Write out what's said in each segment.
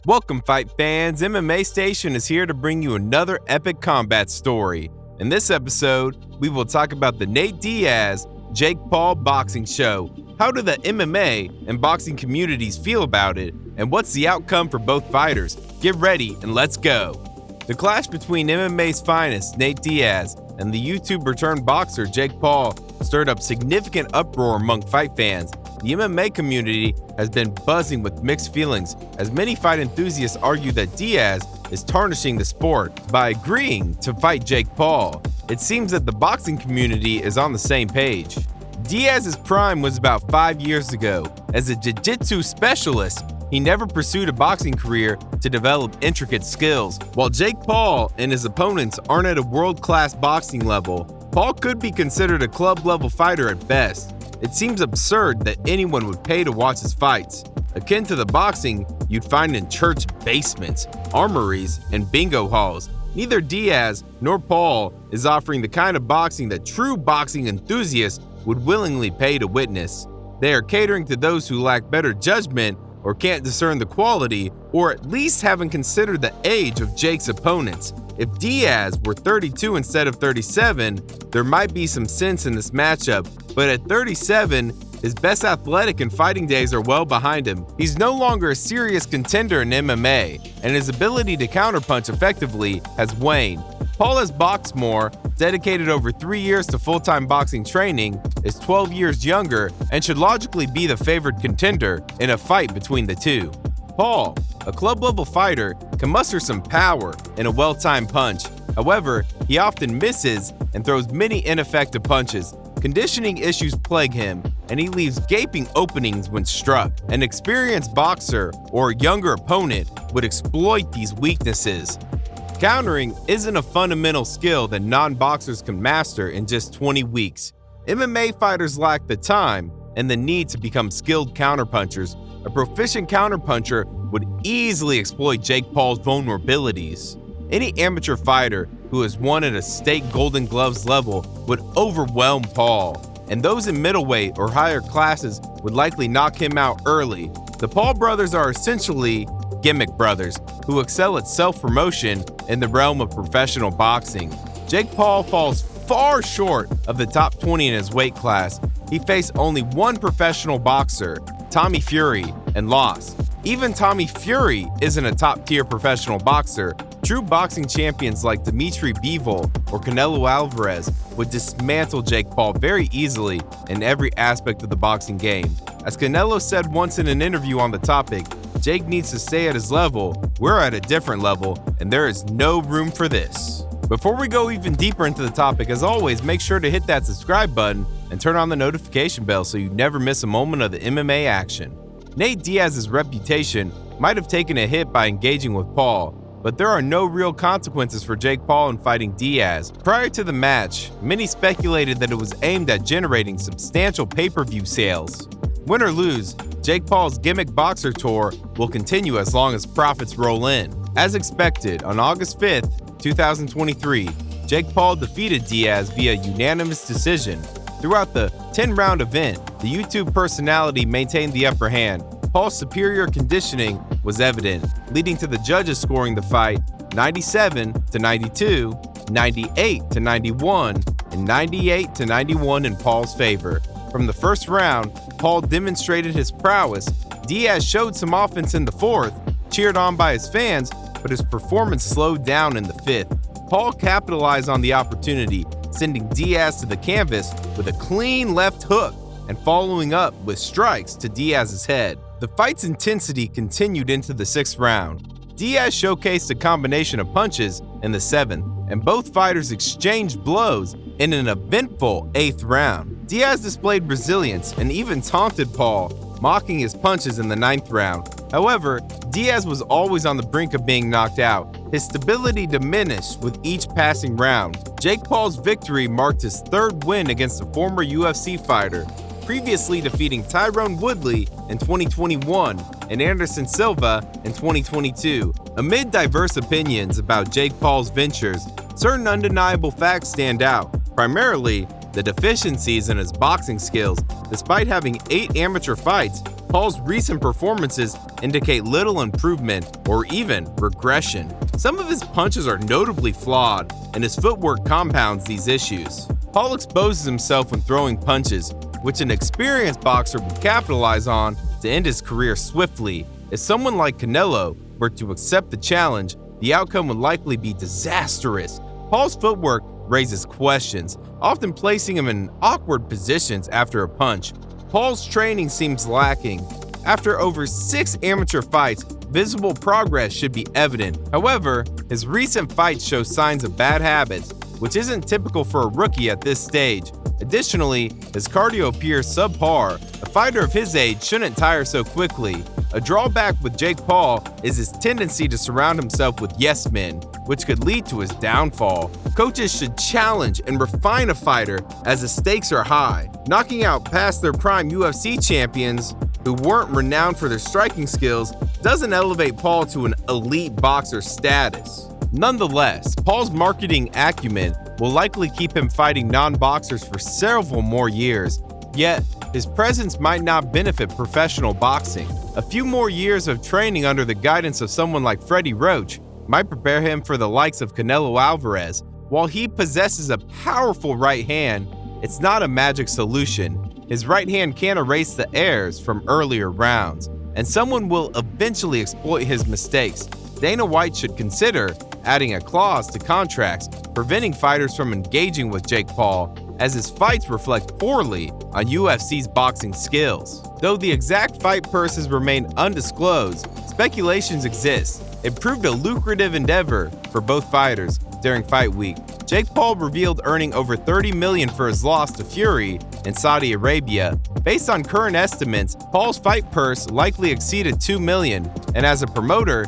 Welcome, fight fans. MMA Station is here to bring you another epic combat story. In this episode, we will talk about the Nate Diaz, Jake Paul boxing show. How do the MMA and boxing communities feel about it, and what's the outcome for both fighters? Get ready and let's go. The clash between MMA's finest, Nate Diaz, and the YouTube-returned boxer Jake Paul stirred up significant uproar among fight fans. The MMA community has been buzzing with mixed feelings, as many fight enthusiasts argue that Diaz is tarnishing the sport by agreeing to fight Jake Paul. It seems that the boxing community is on the same page. Diaz's prime was about 5 years ago. As a jiu-jitsu specialist, he never pursued a boxing career to develop intricate skills. While Jake Paul and his opponents aren't at a world-class boxing level, Paul could be considered a club-level fighter at best. It seems absurd that anyone would pay to watch his fights, akin to the boxing you'd find in church basements, armories, and bingo halls. Neither Diaz nor Paul is offering the kind of boxing that true boxing enthusiasts would willingly pay to witness. They are catering to those who lack better judgment or can't discern the quality, or at least haven't considered the age of Jake's opponents. If Diaz were 32 instead of 37, there might be some sense in this matchup, but at 37, his best athletic and fighting days are well behind him. He's no longer a serious contender in MMA, and his ability to counterpunch effectively has waned. Paul has boxed more, dedicated over 3 years to full-time boxing training, is 12 years younger, and should logically be the favored contender in a fight between the two. Paul, a club-level fighter, can muster some power in a well-timed punch. However, he often misses and throws many ineffective punches. Conditioning issues plague him, and he leaves gaping openings when struck. An experienced boxer or a younger opponent would exploit these weaknesses. Countering isn't a fundamental skill that non-boxers can master in just 20 weeks. MMA fighters lack the time and the need to become skilled counterpunchers. A proficient counterpuncher would easily exploit Jake Paul's vulnerabilities. Any amateur fighter who has won at a state Golden Gloves level would overwhelm Paul, and those in middleweight or higher classes would likely knock him out early. The Paul brothers are essentially gimmick brothers who excel at self-promotion in the realm of professional boxing. Jake Paul falls far short of the top 20 in his weight class. He faced only one professional boxer, Tommy Fury, and lost. Even Tommy Fury isn't a top-tier professional boxer. True boxing champions like Dimitri Bivol or Canelo Alvarez would dismantle Jake Paul very easily in every aspect of the boxing game. As Canelo said once in an interview on the topic, Jake needs to stay at his level. We're at a different level, and there is no room for this. Before we go even deeper into the topic, as always, make sure to hit that subscribe button and turn on the notification bell so you never miss a moment of the MMA action. Nate Diaz's reputation might have taken a hit by engaging with Paul, but there are no real consequences for Jake Paul in fighting Diaz. Prior to the match, many speculated that it was aimed at generating substantial pay-per-view sales. Win or lose, Jake Paul's gimmick boxer tour will continue as long as profits roll in. As expected, on August 5th, 2023, Jake Paul defeated Diaz via unanimous decision. Throughout the 10-round event, the YouTube personality maintained the upper hand. Paul's superior conditioning was evident, leading to the judges scoring the fight 97-92, 98-91, and 98-91 in Paul's favor. From the first round, Paul demonstrated his prowess. Diaz showed some offense in the fourth, cheered on by his fans, but his performance slowed down in the fifth. Paul capitalized on the opportunity, sending Diaz to the canvas with a clean left hook and following up with strikes to Diaz's head. The fight's intensity continued into the sixth round. Diaz showcased a combination of punches in the seventh, and both fighters exchanged blows in an eventful eighth round. Diaz displayed resilience and even taunted Paul, mocking his punches in the ninth round. However, Diaz was always on the brink of being knocked out. His stability diminished with each passing round. Jake Paul's victory marked his third win against a former UFC fighter, previously defeating Tyrone Woodley in 2021 and Anderson Silva in 2022. Amid diverse opinions about Jake Paul's ventures, certain undeniable facts stand out, primarily the deficiencies in his boxing skills. Despite having 8 amateur fights, Paul's recent performances indicate little improvement or even regression. Some of his punches are notably flawed, and his footwork compounds these issues. Paul exposes himself when throwing punches, which an experienced boxer would capitalize on to end his career swiftly. If someone like Canelo were to accept the challenge, the outcome would likely be disastrous. Paul's footwork raises questions, often placing him in awkward positions after a punch. Paul's training seems lacking. After over 6 amateur fights, visible progress should be evident. However, his recent fights show signs of bad habits, which isn't typical for a rookie at this stage. Additionally, his cardio appears subpar. A fighter of his age shouldn't tire so quickly. A drawback with Jake Paul is his tendency to surround himself with yes men, which could lead to his downfall. Coaches should challenge and refine a fighter as the stakes are high. Knocking out past their prime UFC champions who weren't renowned for their striking skills doesn't elevate Paul to an elite boxer status. Nonetheless, Paul's marketing acumen will likely keep him fighting non-boxers for several more years, yet his presence might not benefit professional boxing. A few more years of training under the guidance of someone like Freddie Roach might prepare him for the likes of Canelo Alvarez. While he possesses a powerful right hand, it's not a magic solution. His right hand can't erase the errors from earlier rounds, and someone will eventually exploit his mistakes. Dana White should consider adding a clause to contracts preventing fighters from engaging with Jake Paul, as his fights reflect poorly on UFC's boxing skills. Though the exact fight purses remain undisclosed, speculations exist. It proved a lucrative endeavor for both fighters during fight week. Jake Paul revealed earning over $30 million for his loss to Fury in Saudi Arabia. Based on current estimates, Paul's fight purse likely exceeded $2 million, and as a promoter,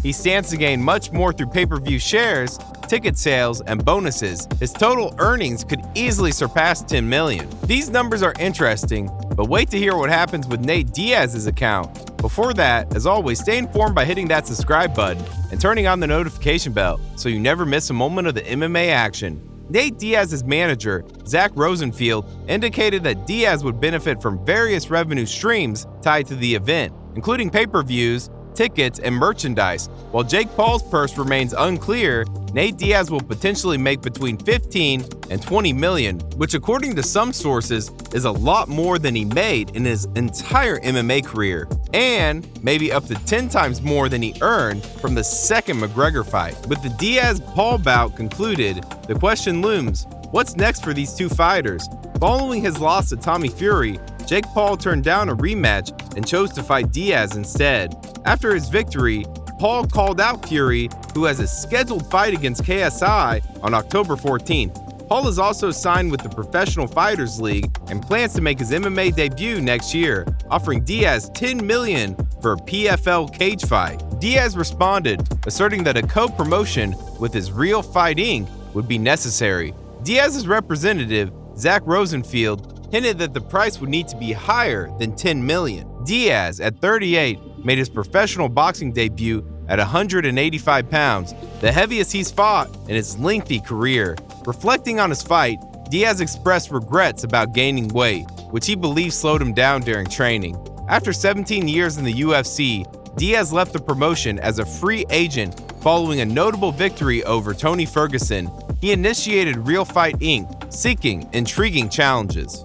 he stands to gain much more through pay-per-view shares, ticket sales, and bonuses. His total earnings could easily surpass $10 million. These numbers are interesting, but wait to hear what happens with Nate Diaz's account. Before that, as always, stay informed by hitting that subscribe button and turning on the notification bell so you never miss a moment of the MMA action. Nate Diaz's manager, Zach Rosenfield, indicated that Diaz would benefit from various revenue streams tied to the event, including pay-per-views, tickets, and merchandise. While Jake Paul's purse remains unclear, Nate Diaz will potentially make between $15 and $20 million, which according to some sources is a lot more than he made in his entire MMA career, and maybe up to 10 times more than he earned from the second McGregor fight. With the Diaz-Paul bout concluded, the question looms, what's next for these two fighters? Following his loss to Tommy Fury, Jake Paul turned down a rematch and chose to fight Diaz instead. After his victory, Paul called out Fury, who has a scheduled fight against KSI on October 14th. Paul is also signed with the Professional Fighters League and plans to make his MMA debut next year, offering Diaz $10 million for a PFL cage fight. Diaz responded, asserting that a co-promotion with his Real Fight Inc. would be necessary. Diaz's representative, Zach Rosenfield, hinted that the price would need to be higher than $10 million. Diaz, at 38, made his professional boxing debut at 185 pounds, the heaviest he's fought in his lengthy career. Reflecting on his fight, Diaz expressed regrets about gaining weight, which he believes slowed him down during training. After 17 years in the UFC, Diaz left the promotion as a free agent following a notable victory over Tony Ferguson. He initiated Real Fight Inc., seeking intriguing challenges.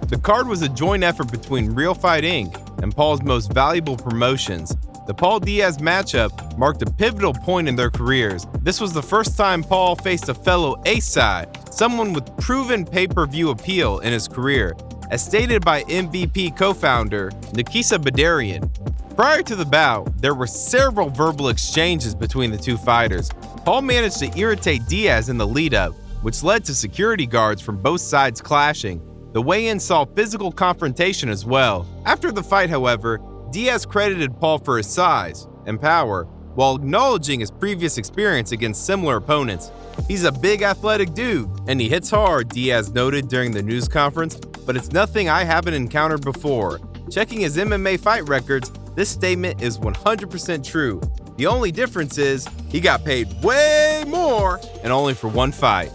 The card was a joint effort between Real Fight Inc. and Paul's most valuable promotions. The Paul-Diaz matchup marked a pivotal point in their careers. This was the first time Paul faced a fellow A-side, someone with proven pay-per-view appeal in his career, as stated by MVP co-founder Nikisa Badarian. Prior to the bout, there were several verbal exchanges between the two fighters. Paul managed to irritate Diaz in the lead-up, which led to security guards from both sides clashing. The weigh-in saw physical confrontation as well. After the fight, however, Diaz credited Paul for his size and power, while acknowledging his previous experience against similar opponents. He's a big athletic dude, and he hits hard, Diaz noted during the news conference, but it's nothing I haven't encountered before. Checking his MMA fight records, this statement is 100% true. The only difference is he got paid way more and only for one fight.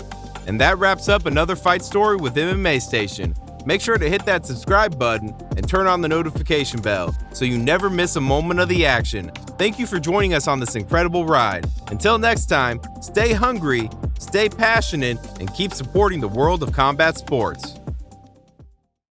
And that wraps up another fight story with MMA Station. Make sure to hit that subscribe button and turn on the notification bell so you never miss a moment of the action. Thank you for joining us on this incredible ride. Until next time, stay hungry, stay passionate, and keep supporting the world of combat sports.